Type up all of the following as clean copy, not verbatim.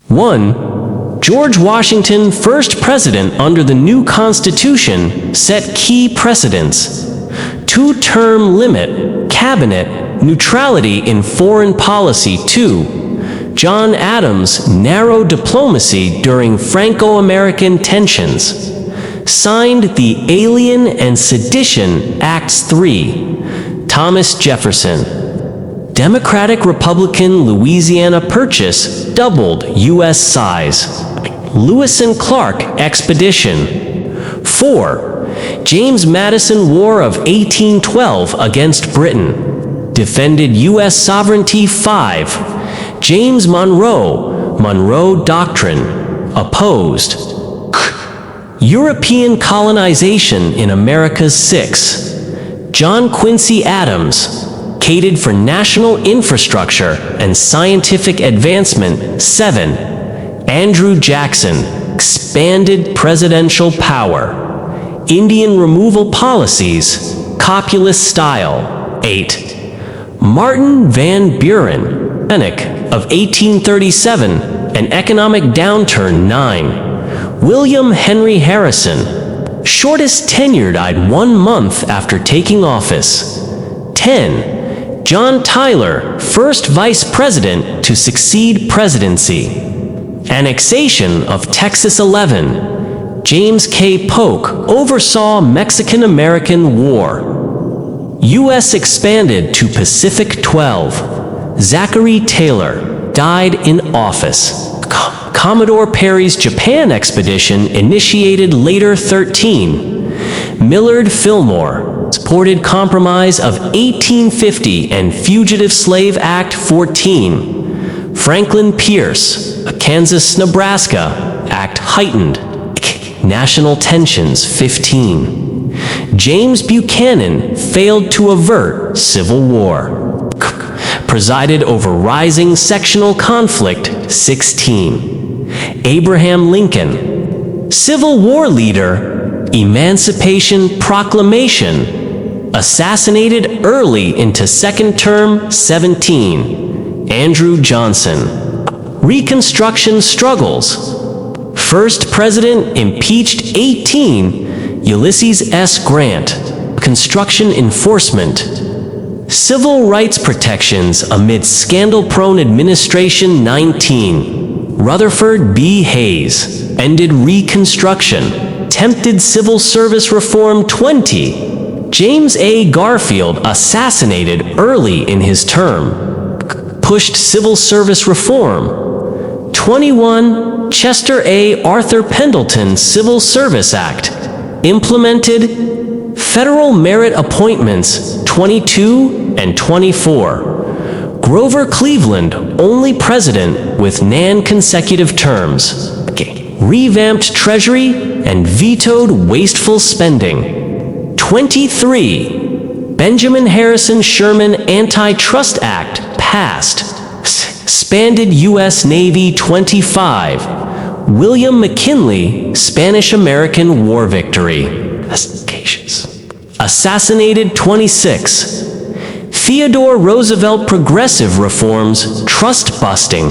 1. George Washington, first president under the new Constitution, set key precedents. 2-term limit, cabinet, neutrality in foreign policy. 2. John Adams, narrow diplomacy during Franco-American tensions. Signed the Alien and Sedition Acts. 3. Thomas Jefferson. Democratic-Republican Louisiana Purchase doubled U.S. size. Lewis and Clark Expedition. 4. James Madison War of 1812 against Britain. Defended U.S. sovereignty. 5. James Monroe Doctrine. Opposed. European colonization in Americas. 6. John Quincy Adams. Catered for national infrastructure and scientific advancement. 7. Andrew Jackson. Expanded presidential power. Indian removal policies. Copulist style. 8. Martin Van Buren. Panic of 1837. An economic downturn. 9. William Henry Harrison. Shortest tenure died 1 month after taking office. 10. John Tyler, first vice president to succeed presidency. Annexation of Texas. 11. James K. Polk oversaw Mexican-American War. U.S. expanded to Pacific. 12. Zachary Taylor died in office. Commodore Perry's Japan expedition initiated later. 13. Millard Fillmore supported Compromise of 1850 and Fugitive Slave Act. 14. Franklin Pierce, a Kansas-Nebraska Act heightened national tensions. 15. James Buchanan failed to avert Civil War. Presided over rising sectional conflict. 16. Abraham Lincoln, Civil War leader, Emancipation Proclamation, assassinated early into second term. 17. Andrew Johnson. Reconstruction struggles. First president impeached. 18. Ulysses S. Grant. Construction enforcement. Civil rights protections amid scandal-prone administration. 19. Rutherford B. Hayes. Ended Reconstruction. Attempted civil service reform. 20. James A. Garfield assassinated early in his term. Pushed civil service reform. 21. Chester A. Arthur Pendleton Civil Service Act. Implemented federal merit appointments. 22 and 24. Grover Cleveland, only president with non-consecutive terms. Revamped Treasury and vetoed wasteful spending. 23. Benjamin Harrison Sherman Antitrust Act passed. Expanded U.S. Navy. 25. William McKinley Spanish-American War victory. Assassinated. 26. Theodore Roosevelt progressive reforms. Trust busting.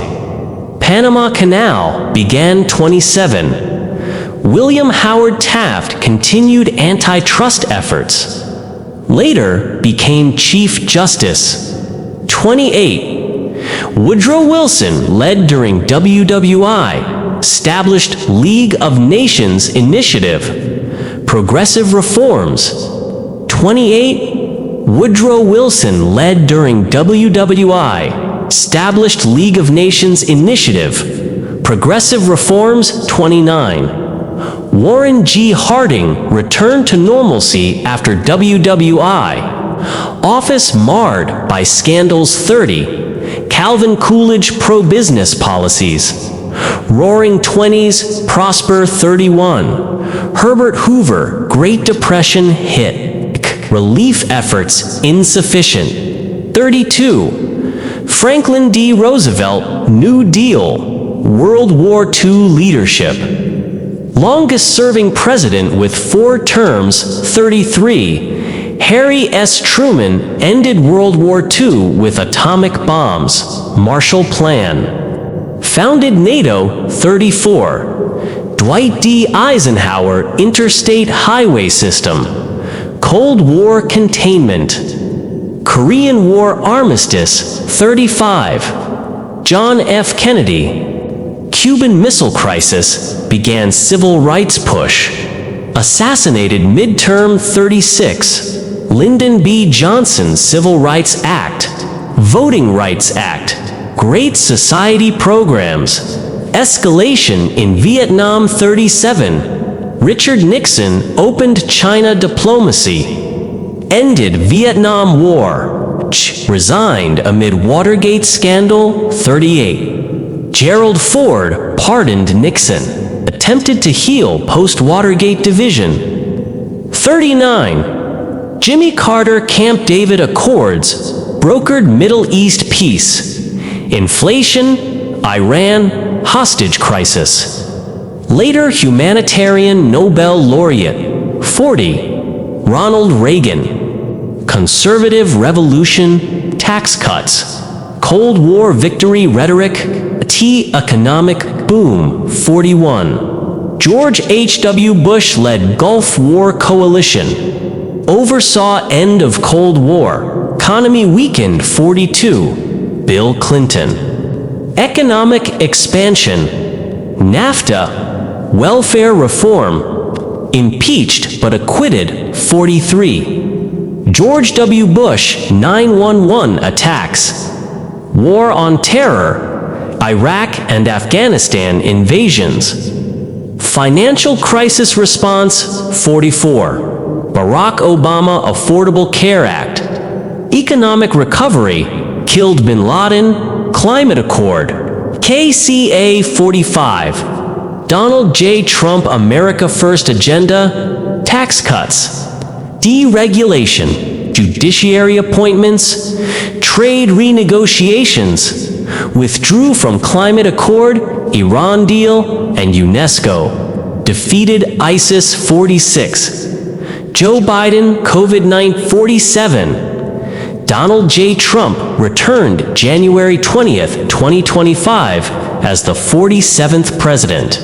Panama Canal began. 27. William Howard Taft continued antitrust efforts. Later became Chief Justice. 28. Woodrow Wilson led during WWI, established League of Nations Initiative, progressive reforms. 28. Woodrow Wilson led during WWI, established League of Nations Initiative, progressive reforms. 29. Warren G. Harding returned to normalcy after WWI, office marred by scandals. 30. Calvin Coolidge pro-business policies. Roaring Twenties, prosper. 31. Herbert Hoover, Great Depression hit. Relief efforts insufficient. 32. Franklin D. Roosevelt, New Deal, World War II leadership. Longest-serving president with 4 terms. 33. Harry S. Truman ended World War II with atomic bombs. Marshall Plan. Founded NATO, 34. Dwight D. Eisenhower Interstate Highway System. Cold War Containment. Korean War Armistice, 35. John F. Kennedy. Cuban Missile Crisis, began Civil Rights Push. Assassinated Midterm, 36. Lyndon B. Johnson Civil Rights Act. Voting Rights Act. Great Society Programs. Escalation in Vietnam, 37. Richard Nixon opened China diplomacy. Ended Vietnam War. Resigned amid Watergate scandal, 38. Gerald Ford pardoned Nixon. Attempted to heal post-Watergate division. 39. Jimmy Carter Camp David Accords brokered Middle East peace. Inflation, Iran, hostage crisis. Later humanitarian Nobel laureate, 40. Ronald Reagan. Conservative revolution, tax cuts. Cold War victory rhetoric, economic boom, 41. George H.W. Bush led Gulf War coalition. Oversaw end of Cold War. Economy weakened, 42. Bill Clinton. Economic expansion. NAFTA. Welfare reform. Impeached but acquitted, 43. George W. Bush 9/11 attacks. War on Terror. Iraq and Afghanistan invasions. Financial crisis response, 44. Barack Obama Affordable Care Act. Economic recovery. Killed bin Laden. Climate Accord. KCA 45. Donald J. Trump America First Agenda. Tax cuts. Deregulation. Judiciary appointments. Trade renegotiations. Withdrew from Climate Accord, Iran deal, and UNESCO. Defeated ISIS, 46. Joe Biden, COVID-19, 47. Donald J. Trump returned January 20th, 2025 as the 47th president.